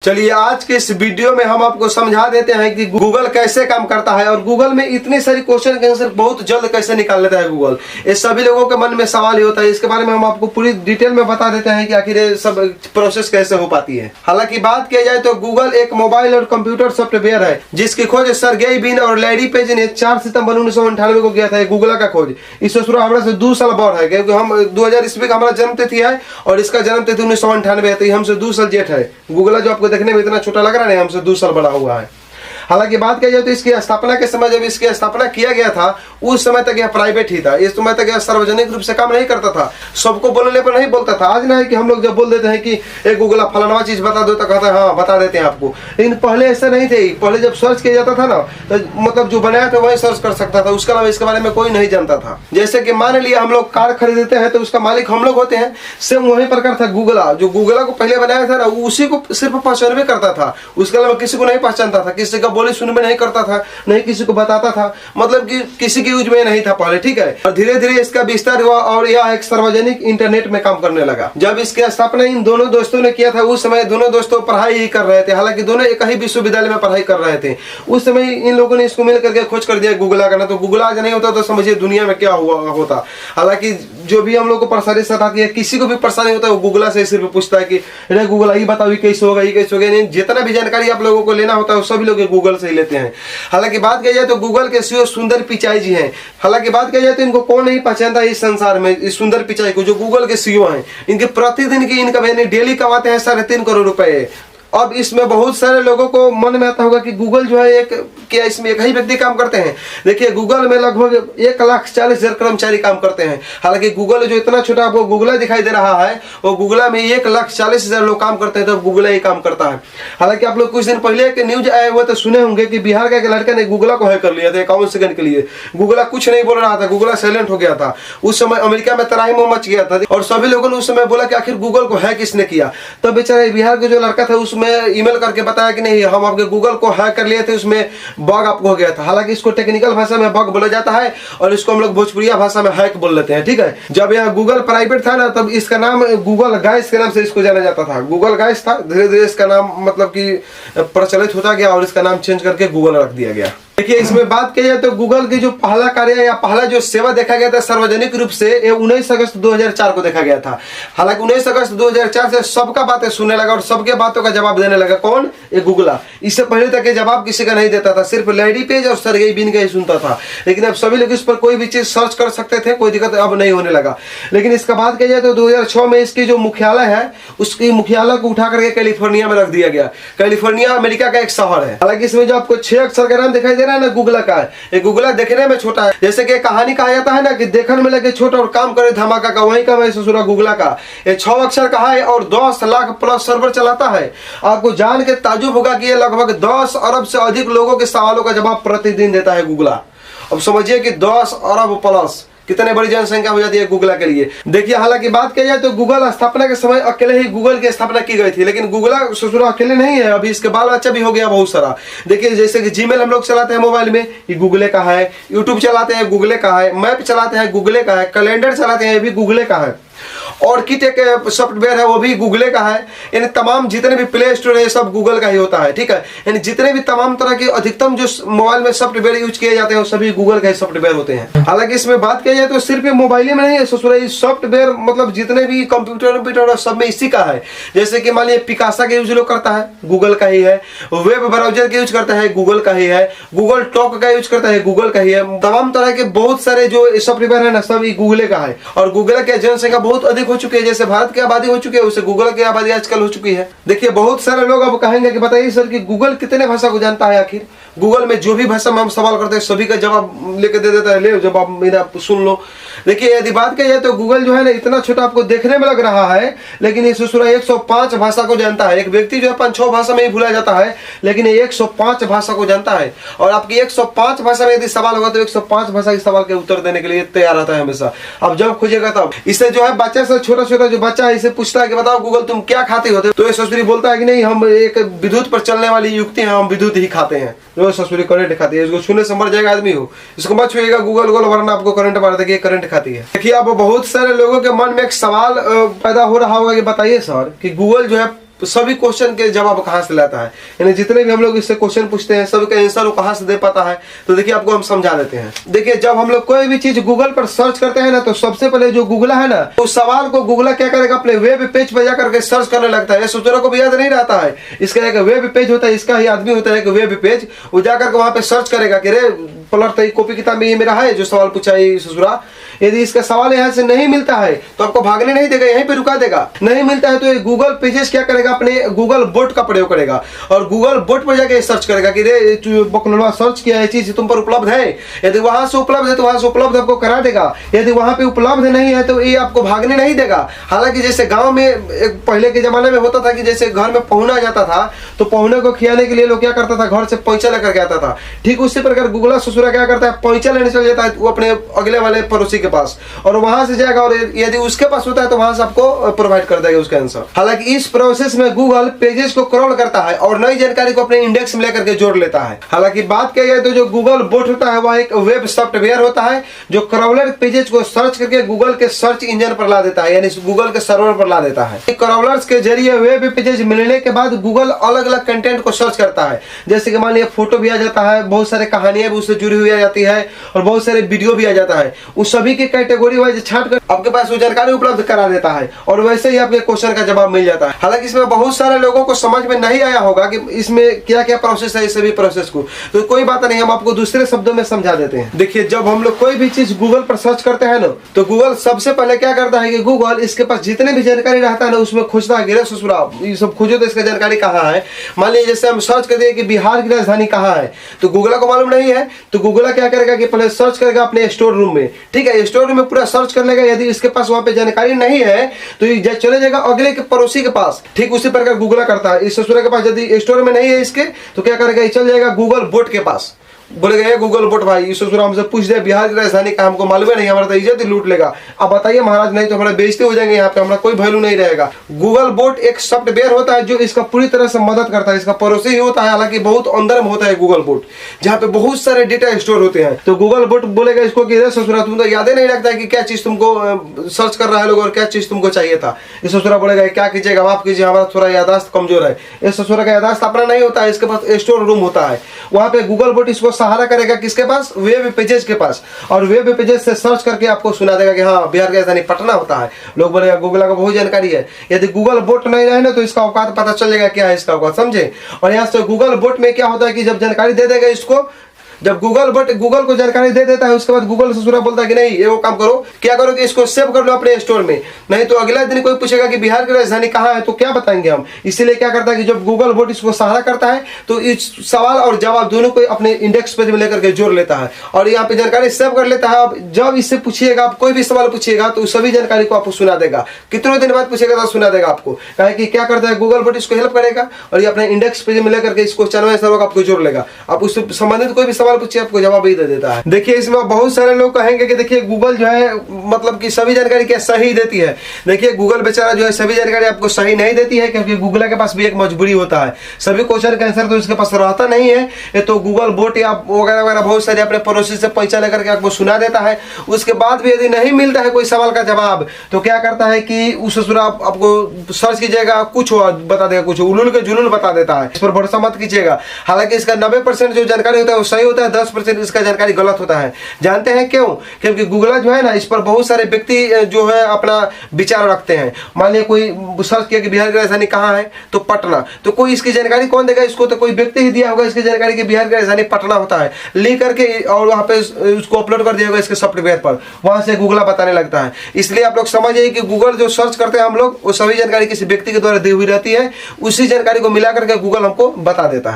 चलिए आज के इस वीडियो में हम आपको समझा देते हैं कि गूगल कैसे काम करता है और गूगल में इतनी सारी क्वेश्चन के आंसर बहुत जल्द कैसे निकाल लेता है गूगल। ये सभी लोगों के मन में सवाल ही होता है, इसके बारे में हम आपको पूरी डिटेल में बता देते हैं कि आखिर ये सब प्रोसेस कैसे हो पाती है। हालांकि बात किया जाए तो गूगल एक मोबाइल और कंप्यूटर सॉफ्टवेयर है जिसकी खोज सर्गेई बिन और लैरी पेज ने 4 सितंबर 1998 को किया था। गूगल का खोज इससे शुरू हमारे से 2 साल बड़ है, क्योंकि हम 2000 ईस्वी का हमारा जन्म तिथि है और इसका जन्म तिथि 1998 है, तो हमसे 2 साल जेठ है। गूगल जो आपको देखने में इतना छोटा लग रहा है, हमसे 2 साल बड़ा हुआ है। हालांकि बात किया जाए तो इसकी स्थापना के समय जब इसकी स्थापना किया गया था उस समय तक यह प्राइवेट ही था। इस समय तक यह सार्वजनिक रूप से काम नहीं करता था, सबको बोलने पर नहीं बोलता था। आज ना है कि हम लोग जब बोल देते हैं कि एक गूगल फलाना चीज बता दो तो कहता है हाँ बता देते हैं आपको, लेकिन पहले ऐसा नहीं थे। पहले जब सर्च किया जाता था ना तो मतलब जो बनाया था वही सर्च कर सकता था, उसके अलावा इसके बारे में कोई नहीं जानता था। जैसे कि मान लिया हम लोग कार खरीदते हैं तो उसका मालिक हम लोग होते हैं, सेम वही प्रकार था गूगला। जो गूगला को पहले बनाया था ना उसी को सिर्फ पहचान में करता था, उसके अलावा किसी को नहीं पहचानता था, किसी का बोली सुन में नहीं करता था, नहीं किसी को बताता था, मतलब कि किसी के यूज में नहीं था पहले, ठीक है। और धीरे धीरे इसका विस्तार हुआ और यह एक सार्वजनिक इंटरनेट में काम करने लगा। जब इसकी स्थापना इन दोनों दोस्तों ने किया था उस समय दोनों दोस्तों पढ़ाई ही कर रहे थे, हालांकि दोनों एक ही विश्वविद्यालय में पढ़ाई कर रहे थे। उस समय इन लोगों ने इसको मिल करके खोज कर दिया गूगला का। ना तो गूगला आज नहीं होता तो समझिए दुनिया में क्या हुआ होता। हालांकि जो भी हम लोग को परेशानी सताती है, किसी को भी परेशानी होता है वो गूगला से सिर्फ पूछता है कि अरे गूगल ये बताओ कैसे होगा, ये कैसे होगा। जितना भी जानकारी आप लोगों को लेना होता है सभी लोग गूगल से ही लेते हैं। हालांकि बात किया जाए तो गूगल के सीईओ सुंदर पिचाई जी हैं। हालांकि बात किया जाए तो इनको कौन नहीं पहचानता इस संसार में, इस सुंदर पिचाई को जो गूगल के सीईओ हैं। इनके प्रतिदिन की इनकम यानी डेली कमाते हैं 3.5 करोड़ रुपए। अब इसमें बहुत सारे लोगों को मन में आता होगा कि गूगल जो है एक क्या इसमें एक ही व्यक्ति काम करते हैं। देखिए गूगल में लगभग 1,40,000 कर्मचारी काम करते हैं। हालांकि गूगल जो इतना छोटा आपको गूगला दिखाई दे रहा है वो गूगला में 1,40,000 लोग काम करते हैं, तो गूगला ही काम करता है। हालांकि आप लोग कुछ दिन पहले एक न्यूज आया हुआ तो सुने होंगे कि बिहार का एक लड़का ने गूगला को हैक कर लिया था 51 सेकंड के लिए। गूगला कुछ नहीं बोल रहा था, गूगला साइलेंट हो गया था। उस समय अमेरिका में तराही मच गया था और सभी लोगों ने उस समय बोला कि आखिर गूगल को हैक किसने किया। तब बेचारे बिहार का जो लड़का था उसमें ईमेल करके बताया कि नहीं हम आपके गूगल को हैक कर लिए थे, उसमें बग आपको हो गया था। हालांकि इसको टेक्निकल भाषा में बग बोला जाता है और इसको हम लोग भोजपुरिया भाषा में हैक बोल लेते हैं, ठीक है। जब यह गूगल प्राइवेट था ना तब इसका नाम गूगल गाइस के नाम से इसको जाना जाता था। गूगल गाइस था, धीरे धीरे इसका नाम मतलब कि प्रचलित होता गया और इसका नाम चेंज करके गूगल रख दिया गया। देखिए इसमें बात की जाए तो गूगल की जो पहला कार्य या पहला जो सेवा देखा गया था सार्वजनिक रूप से ये 19 अगस्त 2004 को देखा गया था। हालांकि 19 अगस्त 2004 से सबका बातें सुनने लगा और सबके बातों का जवाब देने लगा। कौन? ये गूगला। इससे पहले तक ये जवाब किसी का नहीं देता था, सिर्फ लैरी पेज और सर्गेई बिन का ही सुनता था। लेकिन अब सभी लोग इस पर कोई भी चीज सर्च कर सकते थे, कोई दिक्कत अब नहीं होने लगा। लेकिन इसका बात किया जाए तो 2006 में इसकी जो मुख्यालय है उसकी मुख्यालय को उठा करके कैलिफोर्निया में रख दिया गया। कैलिफोर्निया अमेरिका का एक शहर है। हालांकि इसमें जो आपको 6 अक्षर का नाम दिखाई दे रहा है ना गूगला का, ये गूगला देखने में छोटा है। जैसे कि कहानी कहा जाता है ना कि देखने में लगे छोटा और काम करे धमाका का, वही का वही ससुरा गूगला का। ये 6 अक्षर का है और 10 लाख प्लस सर्वर चलाता है। आपको जान के ताजुब होगा कि ये लगभग 10 अरब से अधिक लोगों के सवालों का जवाब प्रतिदिन देता है गूगला। अब समझिए कि 10 अरब प्लस कितने बड़ी जनसंख्या हो जाती है गूगला के लिए। देखिए हालांकि बात की जाए तो गूगल स्थापना के समय अकेले ही गूगल की स्थापना की गई थी, लेकिन गूगला ससुरा अकेले नहीं है, अभी इसके बाल बच्चा भी हो गया बहुत सारा। देखिए जैसे कि जीमेल हम लोग चलाते हैं मोबाइल में, ये गूगले का है। यूट्यूब चलाते हैं गूगले का है। मैप चलाते हैं गूगले का है। कैलेंडर चलाते हैं ये भी गूगले का है। ऑर्किड एक सॉफ्टवेयर है वो भी गूगले का है। यानी तमाम जितने भी प्ले स्टोर है सब गूगल का ही होता है, ठीक है। यानी जितने भी तमाम तरह के अधिकतम जो मोबाइल में सॉफ्टवेयर यूज किए जाते हैं वो सभी गूगल का ही सॉफ्टवेयर होते हैं। हालांकि इसमें बात की जाए तो सिर्फ मोबाइल में नहीं है सॉफ्टवेयर, मतलब जितने भी कंप्यूटर सब में इसी का है। जैसे कि मान लीजिए पिकासा का यूज लोग करता है गूगल का ही है। वेब ब्राउजर का यूज करता है गूगल का ही है। गूगल टॉक का यूज करता है गूगल का ही है। तमाम तरह के बहुत सारे जो सॉफ्टवेयर है ना सब गूगले का है। और गूगल की जनसंख्या बहुत अधिक हो चुकी है, जैसे भारत की आबादी हो चुकी है उससे गूगल की आबादी आजकल हो चुकी है। देखिए बहुत सारे लोग अब कहेंगे कि बताइए सर कि गूगल कितने भाषा को जानता है। आखिर गूगल में जो भी भाषा में हम सवाल करते हैं सभी का जवाब लेके दे देता है। ले जवाब मेरा सुन लो। देखिए यदि बात की जाए तो गूगल जो है ना इतना छोटा आपको देखने में लग रहा है, लेकिन ये ससुरा 105 भाषा को जानता है। एक व्यक्ति जो है 5-6 भाषा में ही भूला जाता है, लेकिन ये 105 भाषा को जानता है। और आपकी 105 भाषा में यदि सवाल होगा तो 105 भाषा के सवाल के उत्तर देने के लिए तैयार रहता है हमेशा। अब जब खोजेगा तब इससे जो है बच्चे से छोटा छोटा जो बच्चा है इसे पूछता है कि बताओ गूगल तुम क्या खाते हो, तो ये ससुरी बोलता है कि नहीं हम एक विद्युत पर चलने वाली युक्ति है, हम विद्युत ही खाते हैं। जो ससुरी करंट खाती है, इसको छूने से मर जाएगा आदमी हो, इसको मत छुएगा गूगल वरना आपको करंट मार देगी, करंट खाती है। देखिए अब बहुत सारे लोगों के मन में एक सवाल पैदा हो रहा होगा कि बताइए सर कि गूगल जो है सभी क्वेश्चन के जवाब कहाँ से लाता है, यानी जितने भी हम लोग इससे क्वेश्चन पूछते हैं सभी का आंसर वो कहाँ से दे पाता है। तो देखिए आपको हम समझा देते हैं। देखिए जब हम लोग कोई भी चीज गूगल पर सर्च करते हैं ना, तो सबसे पहले जो गूगल है ना, उस सवाल को गूगल क्या करेगा, अपने वेब पेज पर जाकर के सर्च करने लगता है। सोचने को भी याद नहीं रहता है, इसका एक वेब पेज होता है, इसका ही आदमी होता है एक वेब पेज, वो जाकर के वहां पे सर्च करेगा कि रे पलट तो कॉपी किताब में ये मेरा है जो सवाल पूछा है ससुरा, यदि इसका सवाल यहाँ से नहीं मिलता है तो आपको भागने नहीं देगा, यहीं पे रुका देगा। नहीं मिलता है तो ये गूगल पेजेस क्या करेगा, अपने गूगल बोट का प्रयोग करेगा और गूगल बोट पर जाके सर्च करेगा कि रे बकलवा सर्च किया है चीज तुम पर उपलब्ध है, यदि वहां से उपलब्ध है तो वहां से उपलब्ध आपको करा देगा, यदि वहां पे उपलब्ध नहीं है तो ये आपको भागने नहीं देगा। हालांकि जैसे गांव में एक पहले के जमाने में होता था कि जैसे घर में पहुना जाता था तो पहुने को खिलाने के लिए लोग क्या करता था, घर से पैंचा लेकर के आता था। ठीक उसी प्रकार गूगल ससुरा क्या करता है, पैंचा लेने चल जाता है वो अपने अगले वाले पड़ोसी के पास और वहां से जाएगा और यदि उसके पास होता है तो वहां से आपको प्रोवाइड कर देगा उसका आंसर। हालांकि इस प्रोसेस में गूगल पेजेस को क्रॉल करता है और नई जानकारी को अपने इंडेक्स में लेकर के जोड़ लेता है। हालांकि बात किया जाए तो जो गूगल बोट होता है वह एक वेब सॉफ्टवेयर होता है जो क्रॉलर पेजेस को सर्च करके गूगल के सर्च इंजन पर ला देता है, यानी गूगल के सर्वर पर ला देता है। क्रॉलर्स के जरिए वेब पेजेस मिलने के बाद गूगल अलग अलग कंटेंट को सर्च करता है, जैसे कि मान लिया फोटो भी आ जाता है, बहुत सारे कहानियां भी उससे जुड़ी हुई आ जाती है और बहुत सारे वीडियो भी आ जाता है। उस सभी की कैटेगरी वाइज छांट कर आपके पास वो जानकारी उपलब्ध करा देता है और वैसे ही आपके क्वेश्चन का जवाब मिल जाता है। हालांकि इसमें बहुत सारे लोगों को समझ में नहीं आया होगा कि इसमें क्या क्या प्रोसेस है, इस सभी प्रोसेस को, तो कोई बात नहीं, हम आपको दूसरे शब्दों में समझा देते हैं। देखिए जब हम लोग कोई भी चीज गूगल पर सर्च करते हैं ना, तो गूगल सबसे पहले क्या करता है कि गूगल इसके पास जितने भी जानकारी रहता है ना उसमें खोजता है, गिरे ससुरा ये सब खोजो तो इसका जानकारी कहाँ है। मान लीजिए जैसे हम सर्च कर दिए कि बिहार की राजधानी कहाँ है, तो गूगल को मालूम नहीं है, तो गूगल क्या करेगा कि पहले सर्च करेगा अपने स्टोर रूम में। ठीक है, स्टोर रूम में पूरा सर्च कर लेगा, यदि इसके पास वहां पे जानकारी नहीं है तो ये चले जाएगा अगले के पड़ोसी के पास। ठीक उसी प्रकार गूगल करता है, इस ससुरा के पास यदि स्टोर में नहीं है इसके तो क्या करेगा, ये चल जाएगा गूगल बोट के पास, बोलेगा गूगल बोट भाई ससुरा हमसे पूछ दे बिहार की राजधानी का, हमको मालूम नहीं, हमारा तो इज्जत ही लूट लेगा, अब बताइए महाराज, नहीं तो हमारे बेइज्जती हो जाएंगे, यहाँ पे हमारा कोई वैल्यू नहीं रहेगा। गूगल बोट एक सॉफ्टवेयर होता है जो इसका पूरी तरह से मदद करता है, इसका पड़ोसी ही होता है, हालांकि बहुत अंदर में होता है गूगल बोट, जहाँ पे बहुत सारे डेटा स्टोर होते हैं। तो गूगल बोट बोलेगा इसको कि ससुरा तुम तो याद ही नहीं रखता है कि क्या चीज तुमको सर्च कर रहा है लोग और क्या चीज तुमको चाहिए था। इस ससुरा बोलेगा क्या कीजिएगा, माफ कीजिए हमारा थोड़ा यादाश्त कमजोर है। इस ससुरा का यादाश्त अपना नहीं होता है, इसके पास स्टोर रूम होता है, वहां पे गूगल बोट इसको सहारा करेगा किसके पास, वेब पेजेस के पास, और वेब पेजेस से सर्च करके आपको सुना देगा कि हाँ बिहार की राजधानी पटना होता है। लोग बोलेगा गूगल का बहुत जानकारी है, यदि गूगल बोट नहीं रहे ना तो इसका औकात पता चल जाएगा क्या है इसका औकात, समझे। और यहाँ से गूगल बोट में क्या होता है कि जब जानकारी दे देगा इसको, जब गूगल बोट गूगल को जानकारी दे देता है उसके बाद गूगल ससुरा बोलता है कि नहीं ये वो काम करो, क्या करो कि इसको सेव कर लो अपने स्टोर में, नहीं तो अगला दिन कोई पूछेगा कि बिहार की राजधानी कहाँ है तो क्या बताएंगे हम। इसीलिए क्या करता है कि जब गूगल बोट इसको सहारा करता है तो इस सवाल और जवाब दोनों को अपने इंडेक्स पेज में लेकर के जोड़ लेता है और यहाँ पे जानकारी सेव कर लेता है। अब जब इससे पूछिएगा, आप कोई भी सवाल पूछिएगा तो सभी जानकारी को आपको सुना देगा, कितने दिन बाद पूछेगा तो सुना देगा आपको, कहे कि क्या करता है गूगल बोट इसको हेल्प करेगा और ये अपने इंडेक्स पेज में लेकर के इसको चैनल सर्वर आपको जोड़ लेगा। आप उससे संबंधित कोई भी सवाल पूछिए आपको जवाब दे देता है। देखिए इसमें बहुत सारे लोग कहेंगे कि देखिए गूगल जो है मतलब कि सभी जानकारी क्या सही देती है। देखिए गूगल बेचारा जो है सभी जानकारी आपको सही नहीं देती है, क्योंकि गूगल के पास भी एक मजबूरी होता है, सभी क्वेश्चन का आंसर तो उसके पास रहता नहीं है। तो गूगल बोट या वगैरह वगैरह बहुत सारे अपने पड़ोसी से पैसा लेकर के आपको सुना देता है। उसके बाद भी यदि नहीं मिलता है कोई सवाल का जवाब तो क्या करता है कि उस ससुरा आपको सर्च कीजिएगा कुछ बता देगा, कुछ उलूल के जुलूल बता देता है, इस पर भरोसा मत कीजिएगा। हालांकि इसका 90% जो जानकारी होता है वो सही होता है, 10% इसका जानकारी गलत होता है। जानते हैं क्यों? क्योंकि गूगल जो है ना इस पर बहुत सारे व्यक्ति जो है अपना विचार रखते हैं। मान लिया कोई सर्च किया कि बिहार की राजधानी कहाँ है तो पटना, तो कोई इसकी जानकारी कौन देगा इसको, तो कोई व्यक्ति ही दिया होगा इसकी जानकारी कि बिहार की राजधानी पटना होता है, लिख करके और वहां पे उसको अपलोड कर दिया होगा इसके सॉफ्टवेयर पर, वहां से गूगल बताने लगता है। इसलिए आप लोग समझिए कि गूगल जो सर्च करते हैं हम लोग वो सभी जानकारी किसी व्यक्ति के द्वारा दी हुई रहती है, उसी जानकारी को मिला करके गूगल हमको बता देता है।